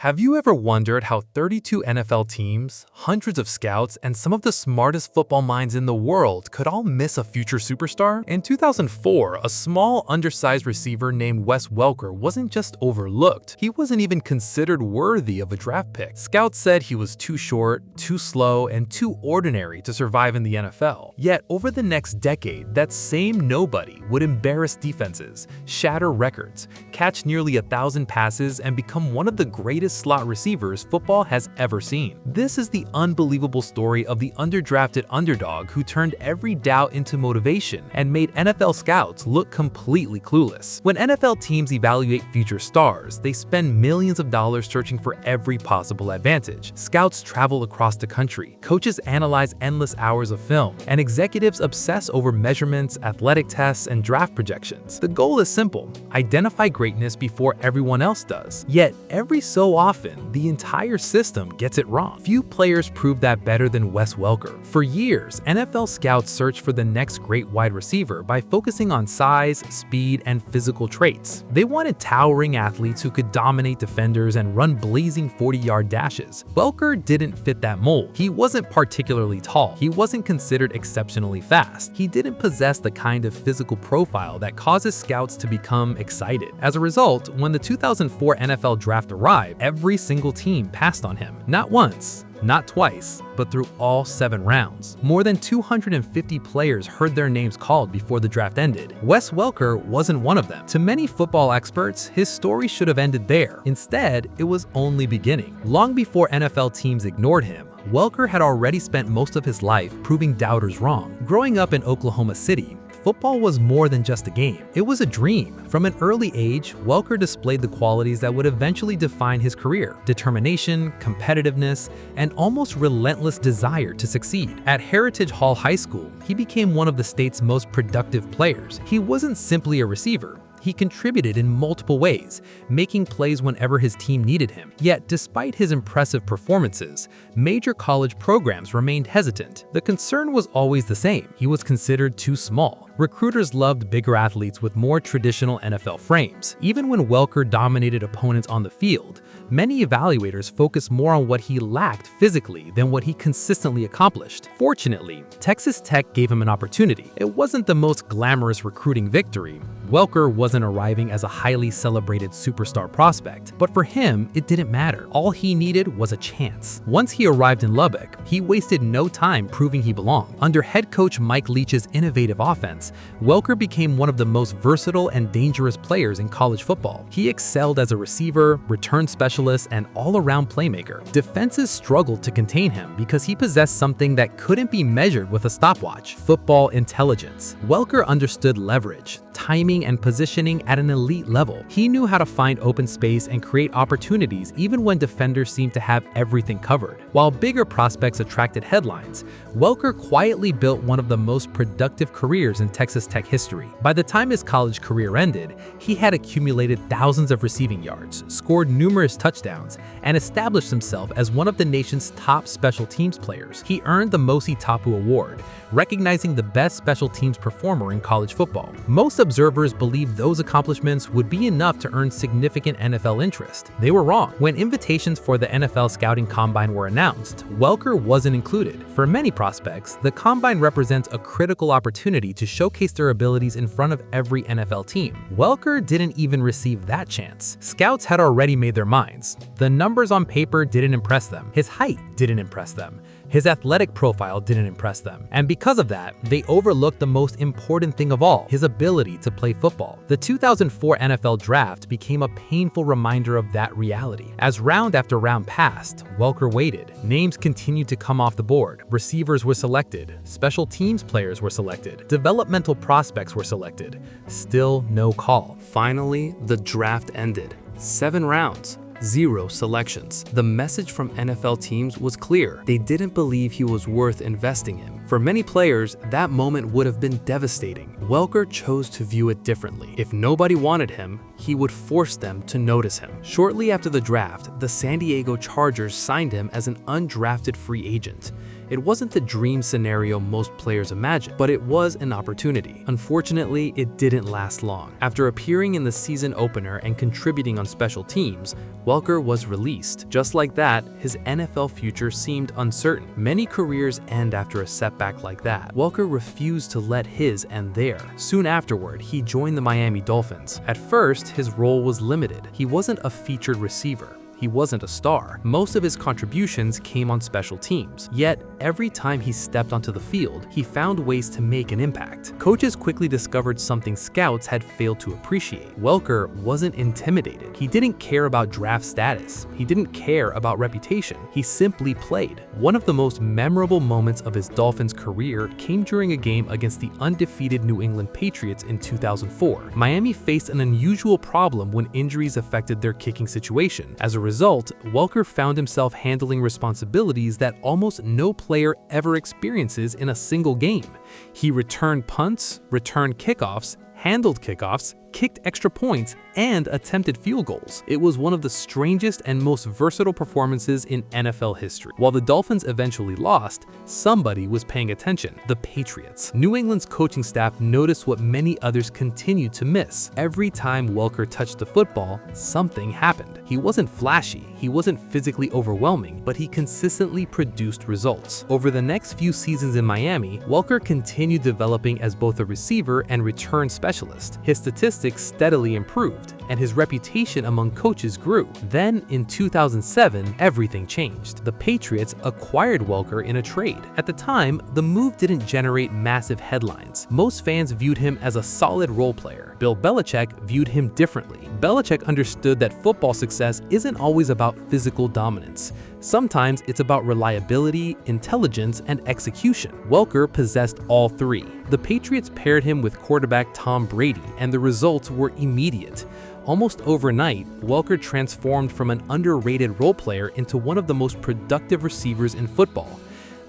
Have you ever wondered how 32 NFL teams, hundreds of scouts, and some of the smartest football minds in the world could all miss a future superstar? In 2004, a small, undersized receiver named Wes Welker wasn't just overlooked, he wasn't even considered worthy of a draft pick. Scouts said he was too short, too slow, and too ordinary to survive in the NFL. Yet, over the next decade, that same nobody would embarrass defenses, shatter records, catch nearly 1,000 passes, and become one of the greatest slot receivers football has ever seen. This is the unbelievable story of the underdrafted underdog who turned every doubt into motivation and made NFL scouts look completely clueless. When NFL teams evaluate future stars, they spend millions of dollars searching for every possible advantage. Scouts travel across the country, coaches analyze endless hours of film, and executives obsess over measurements, athletic tests, and draft projections. The goal is simple: identify greatness before everyone else does. Yet, every so often, the entire system gets it wrong. Few players prove that better than Wes Welker. For years, NFL scouts searched for the next great wide receiver by focusing on size, speed, and physical traits. They wanted towering athletes who could dominate defenders and run blazing 40-yard dashes. Welker didn't fit that mold. He wasn't particularly tall. He wasn't considered exceptionally fast. He didn't possess the kind of physical profile that causes scouts to become excited. As a result, when the 2004 NFL draft arrived, every single team passed on him. Not once, not twice, but through all 7 rounds. More than 250 players heard their names called before the draft ended. Wes Welker wasn't one of them. To many football experts, his story should have ended there. Instead, it was only beginning. Long before NFL teams ignored him, Welker had already spent most of his life proving doubters wrong. Growing up in Oklahoma City, football was more than just a game. It was a dream. From an early age, Welker displayed the qualities that would eventually define his career: determination, competitiveness, and almost relentless desire to succeed. At Heritage Hall High School, he became one of the state's most productive players. He wasn't simply a receiver. He contributed in multiple ways, making plays whenever his team needed him. Yet, despite his impressive performances, major college programs remained hesitant. The concern was always the same: he was considered too small. Recruiters loved bigger athletes with more traditional NFL frames. Even when Welker dominated opponents on the field, many evaluators focused more on what he lacked physically than what he consistently accomplished. Fortunately, Texas Tech gave him an opportunity. It wasn't the most glamorous recruiting victory. Welker wasn't arriving as a highly celebrated superstar prospect, but for him, it didn't matter. All he needed was a chance. Once he arrived in Lubbock, he wasted no time proving he belonged. Under head coach Mike Leach's innovative offense, Welker became one of the most versatile and dangerous players in college football. He excelled as a receiver, return specialist, and all-around playmaker. Defenses struggled to contain him because he possessed something that couldn't be measured with a stopwatch: football intelligence. Welker understood leverage, timing, and positioning at an elite level. He knew how to find open space and create opportunities even when defenders seemed to have everything covered. While bigger prospects attracted headlines, Welker quietly built one of the most productive careers in Texas Tech history. By the time his college career ended, he had accumulated thousands of receiving yards, scored numerous touchdowns, and established himself as one of the nation's top special teams players. He earned the Mosi Tapu Award, recognizing the best special teams performer in college football. Most observers believed those accomplishments would be enough to earn significant NFL interest. They were wrong. When invitations for the NFL Scouting Combine were announced, Welker wasn't included. For many prospects, the Combine represents a critical opportunity to showcase their abilities in front of every NFL team. Welker didn't even receive that chance. Scouts had already made their minds. The numbers on paper didn't impress them. His height didn't impress them. His athletic profile didn't impress them. And because of that, they overlooked the most important thing of all: his ability to play football. The 2004 NFL Draft became a painful reminder of that reality. As round after round passed, Welker waited. Names continued to come off the board. Receivers were selected. Special teams players were selected. Developmental prospects were selected. Still no call. Finally, the draft ended. 7 rounds. 0 selections. The message from NFL teams was clear. They didn't believe he was worth investing in. For many players, that moment would have been devastating. Welker chose to view it differently. If nobody wanted him, he would force them to notice him. Shortly after the draft, the San Diego Chargers signed him as an undrafted free agent. It wasn't the dream scenario most players imagined, but it was an opportunity. Unfortunately, it didn't last long. After appearing in the season opener and contributing on special teams, Welker was released. Just like that, his NFL future seemed uncertain. Many careers end after a setback like that. Welker refused to let his end there. Soon afterward, he joined the Miami Dolphins. At first, his role was limited. He wasn't a featured receiver. He wasn't a star. Most of his contributions came on special teams. Yet, every time he stepped onto the field, he found ways to make an impact. Coaches quickly discovered something scouts had failed to appreciate. Welker wasn't intimidated. He didn't care about draft status. He didn't care about reputation. He simply played. One of the most memorable moments of his Dolphins career came during a game against the undefeated New England Patriots in 2004. Miami faced an unusual problem when injuries affected their kicking situation. As a result, Welker found himself handling responsibilities that almost no player ever experiences in a single game. He returned punts, returned kickoffs, handled kickoffs, kicked extra points, and attempted field goals. It was one of the strangest and most versatile performances in NFL history. While the Dolphins eventually lost, somebody was paying attention: the Patriots. New England's coaching staff noticed what many others continued to miss. Every time Welker touched the football, something happened. He wasn't flashy, he wasn't physically overwhelming, but he consistently produced results. Over the next few seasons in Miami, Welker continued developing as both a receiver and return specialist. His statistics steadily improved, and his reputation among coaches grew. Then, in 2007, everything changed. The Patriots acquired Welker in a trade. At the time, the move didn't generate massive headlines. Most fans viewed him as a solid role player. Bill Belichick viewed him differently. Belichick understood that football success isn't always about physical dominance. Sometimes it's about reliability, intelligence, and execution. Welker possessed all three. The Patriots paired him with quarterback Tom Brady, and the results were immediate. Almost overnight, Welker transformed from an underrated role player into one of the most productive receivers in football.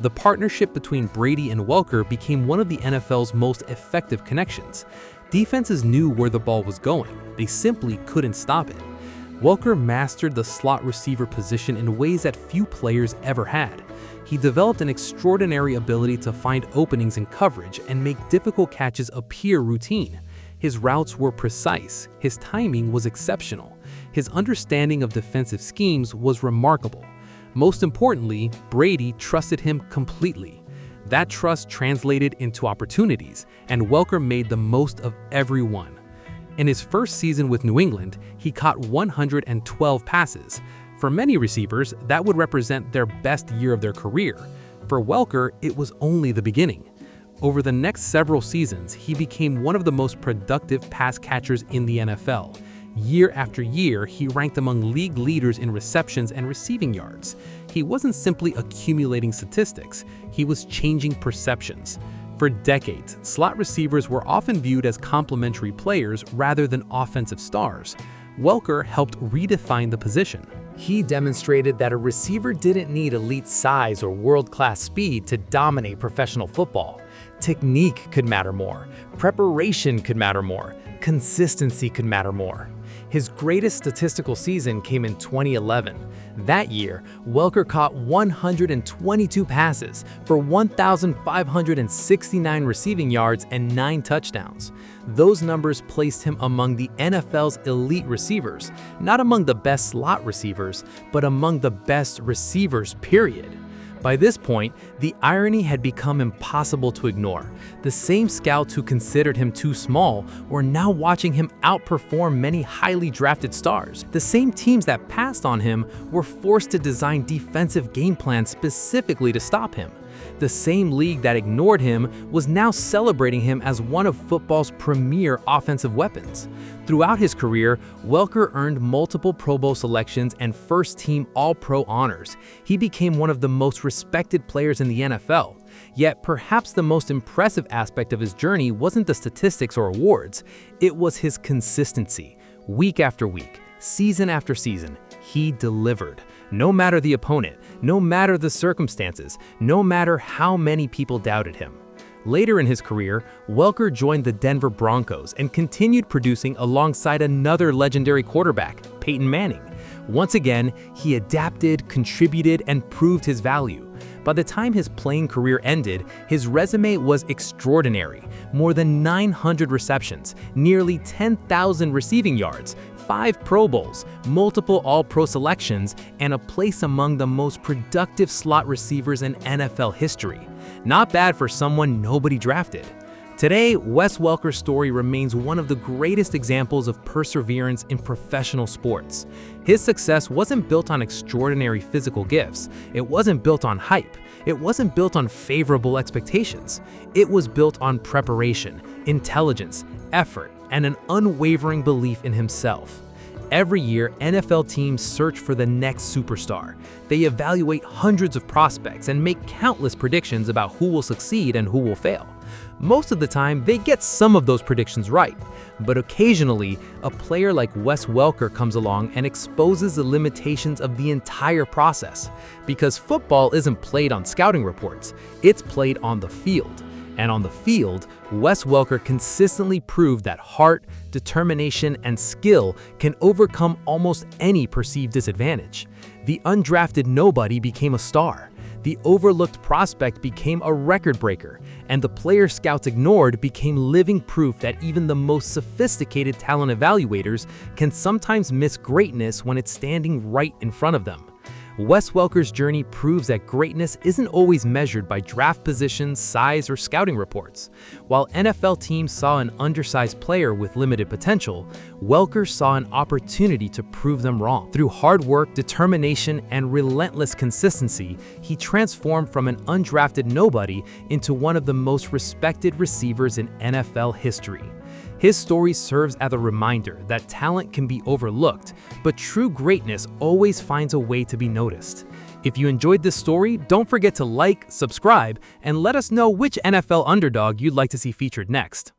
The partnership between Brady and Welker became one of the NFL's most effective connections. Defenses knew where the ball was going. They simply couldn't stop it. Welker mastered the slot receiver position in ways that few players ever had. He developed an extraordinary ability to find openings in coverage and make difficult catches appear routine. His routes were precise, his timing was exceptional, his understanding of defensive schemes was remarkable. Most importantly, Brady trusted him completely. That trust translated into opportunities, and Welker made the most of every one. In his first season with New England, he caught 112 passes. For many receivers, that would represent their best year of their career. For Welker, it was only the beginning. Over the next several seasons, he became one of the most productive pass catchers in the NFL. Year after year, he ranked among league leaders in receptions and receiving yards. He wasn't simply accumulating statistics, he was changing perceptions. For decades, slot receivers were often viewed as complementary players rather than offensive stars. Welker helped redefine the position. He demonstrated that a receiver didn't need elite size or world-class speed to dominate professional football. Technique could matter more, preparation could matter more, consistency could matter more. His greatest statistical season came in 2011. That year, Welker caught 122 passes for 1,569 receiving yards and 9 touchdowns. Those numbers placed him among the NFL's elite receivers, not among the best slot receivers, but among the best receivers, period. By this point, the irony had become impossible to ignore. The same scouts who considered him too small were now watching him outperform many highly drafted stars. The same teams that passed on him were forced to design defensive game plans specifically to stop him. The same league that ignored him was now celebrating him as one of football's premier offensive weapons. Throughout his career, Welker earned multiple Pro Bowl selections and first-team All-Pro honors. He became one of the most respected players in the NFL. Yet perhaps the most impressive aspect of his journey wasn't the statistics or awards, it was his consistency. Week after week, season after season, he delivered. No matter the opponent, no matter the circumstances, no matter how many people doubted him. Later in his career, Welker joined the Denver Broncos and continued producing alongside another legendary quarterback, Peyton Manning. Once again, he adapted, contributed, and proved his value. By the time his playing career ended, his resume was extraordinary. More than 900 receptions, nearly 10,000 receiving yards, 5 Pro Bowls, multiple All-Pro selections, and a place among the most productive slot receivers in NFL history. Not bad for someone nobody drafted. Today, Wes Welker's story remains one of the greatest examples of perseverance in professional sports. His success wasn't built on extraordinary physical gifts. It wasn't built on hype. It wasn't built on favorable expectations. It was built on preparation, intelligence, effort, and an unwavering belief in himself. Every year, NFL teams search for the next superstar. They evaluate hundreds of prospects and make countless predictions about who will succeed and who will fail. Most of the time, they get some of those predictions right, but occasionally, a player like Wes Welker comes along and exposes the limitations of the entire process. Because football isn't played on scouting reports, it's played on the field. And on the field, Wes Welker consistently proved that heart, determination, and skill can overcome almost any perceived disadvantage. The undrafted nobody became a star. The overlooked prospect became a record breaker, and the player scouts ignored became living proof that even the most sophisticated talent evaluators can sometimes miss greatness when it's standing right in front of them. Wes Welker's journey proves that greatness isn't always measured by draft positions, size, or scouting reports. While NFL teams saw an undersized player with limited potential, Welker saw an opportunity to prove them wrong. Through hard work, determination, and relentless consistency, he transformed from an undrafted nobody into one of the most respected receivers in NFL history. His story serves as a reminder that talent can be overlooked, but true greatness always finds a way to be noticed. If you enjoyed this story, don't forget to like, subscribe, and let us know which NFL underdog you'd like to see featured next.